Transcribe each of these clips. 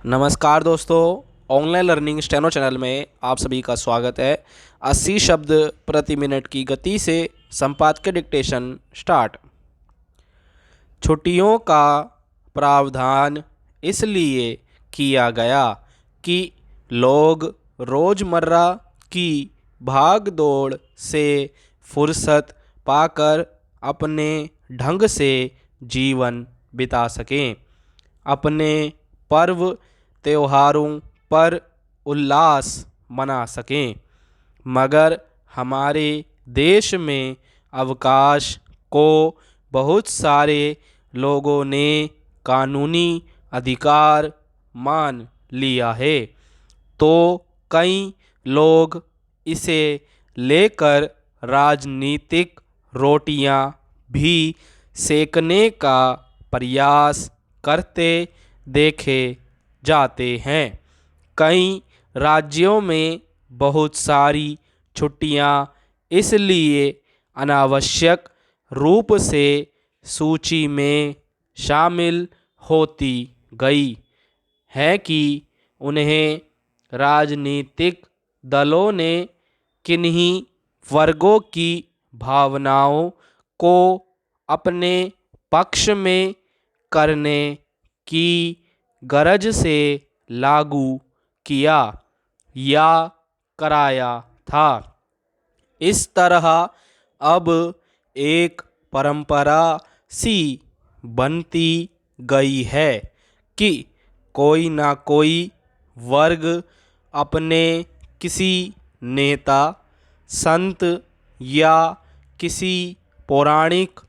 नमस्कार दोस्तों, online learning steno channel में आप सभी का स्वागत है। 80 शब्द प्रति मिनट की गति से संपादकीय डिक्टेशन स्टार्ट। छुट्टियों का प्रावधान इसलिए किया गया कि लोग रोज़मर्रा की भाग दौड़ से फुर्सत पाकर अपने ढंग से जीवन बिता सकें, अपने पर्व त्योहारों पर उल्लास मना सकें। मगर हमारे देश में अवकाश को बहुत सारे लोगों ने कानूनी अधिकार मान लिया है, तो कई लोग इसे लेकर राजनीतिक रोटियां भी सेकने का प्रयास करते देखे जाते हैं। कई राज्यों में बहुत सारी छुट्टियां इसलिए अनावश्यक रूप से सूची में शामिल होती गई है कि उन्हें राजनीतिक दलों ने किन्हीं वर्गों की भावनाओं को अपने पक्ष में करने की गरज से लागू किया या कराया था। इस तरह अब एक परंपरा सी बनती गई है कि कोई ना कोई वर्ग अपने किसी नेता, संत या किसी पौराणिक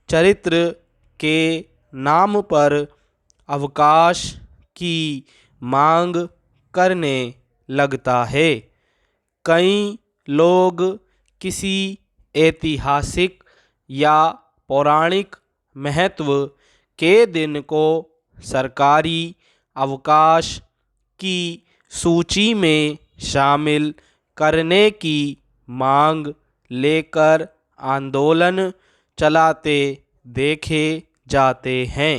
चरित्र के नाम पर अवकाश की मांग करने लगता है। कई लोग किसी ऐतिहासिक या पौराणिक महत्व के दिन को सरकारी अवकाश की सूची में शामिल करने की मांग लेकर आंदोलन चलाते देखे जाते हैं।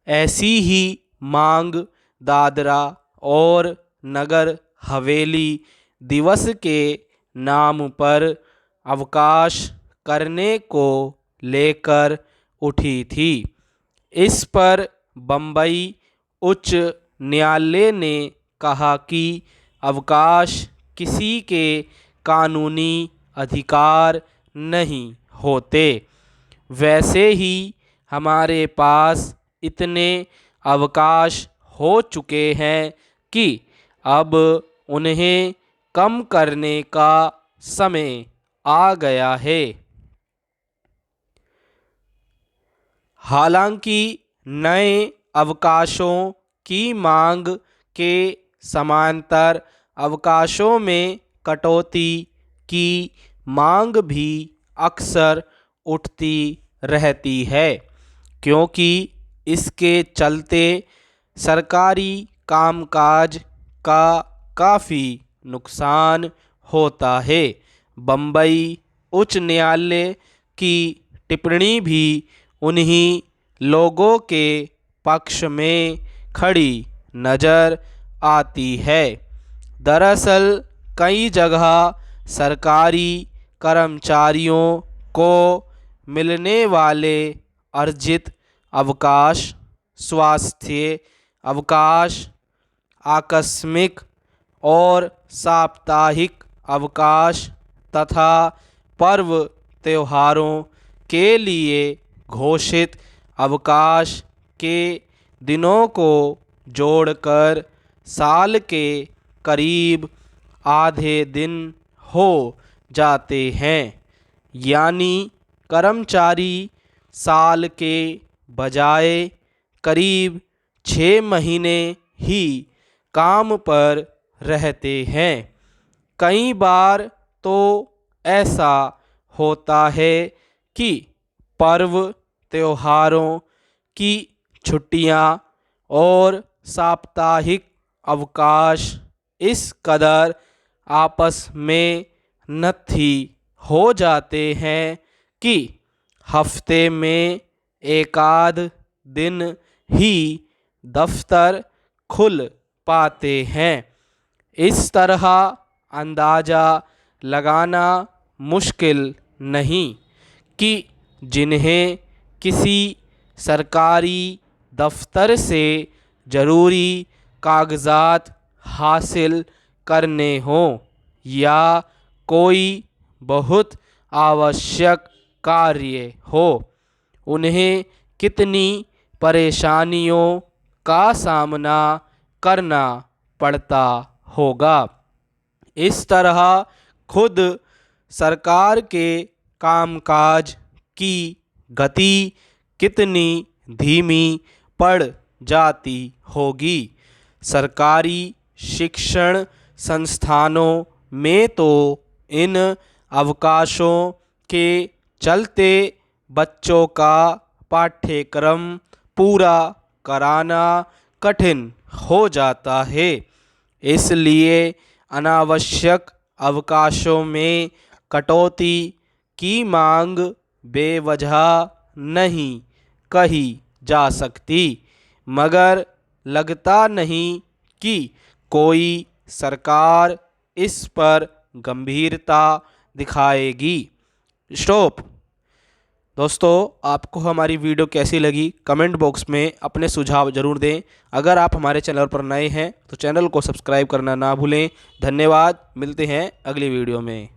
ऐसी ही मांग दादरा और नगर हवेली दिवस के नाम पर अवकाश करने को लेकर उठी थी। इस पर बम्बई उच्च न्यायालय ने कहा कि अवकाश किसी के कानूनी अधिकार नहीं होते। वैसे ही हमारे पास इतने अवकाश हो चुके हैं कि अब उन्हें कम करने का समय आ गया है। हालांकि नए अवकाशों की मांग के समांतर अवकाशों में कटौती की मांग भी अक्सर उठती रहती है, क्योंकि इसके चलते सरकारी कामकाज का काफ़ी नुकसान होता है। बम्बई उच्च न्यायालय की टिप्पणी भी उन्हीं लोगों के पक्ष में खड़ी नज़र आती है। दरअसल कई जगह सरकारी कर्मचारियों को मिलने वाले अर्जित अवकाश, स्वास्थ्य अवकाश, आकस्मिक और साप्ताहिक अवकाश तथा पर्व त्योहारों के लिए घोषित अवकाश के दिनों को जोड़कर साल के करीब आधे दिन हो जाते हैं। यानी कर्मचारी साल के बजाय करीब 6 महीने ही काम पर रहते हैं। कई बार तो ऐसा होता है कि पर्व त्योहारों की छुट्टियां और साप्ताहिक अवकाश इस कदर आपस में नत्थी हो जाते हैं कि हफ्ते में एकाध दिन ही दफ्तर खुल पाते हैं। इस तरह अंदाज़ा लगाना मुश्किल नहीं कि जिन्हें किसी सरकारी दफ्तर से ज़रूरी कागज़ात हासिल करने हों या कोई बहुत आवश्यक कार्य हो, उन्हें कितनी परेशानियों का सामना करना पड़ता होगा। इस तरह खुद सरकार के कामकाज की गति कितनी धीमी पड़ जाती होगी। सरकारी शिक्षण संस्थानों में तो इन अवकाशों के चलते बच्चों का पाठ्यक्रम पूरा कराना कठिन हो जाता है। इसलिए अनावश्यक अवकाशों में कटौती की मांग बेवजह नहीं कही जा सकती, मगर लगता नहीं कि कोई सरकार इस पर गंभीरता दिखाएगी। स्टॉप। दोस्तों, आपको हमारी वीडियो कैसी लगी कमेंट बॉक्स में अपने सुझाव ज़रूर दें। अगर आप हमारे चैनल पर नए हैं तो चैनल को सब्सक्राइब करना ना भूलें। धन्यवाद। मिलते हैं अगली वीडियो में।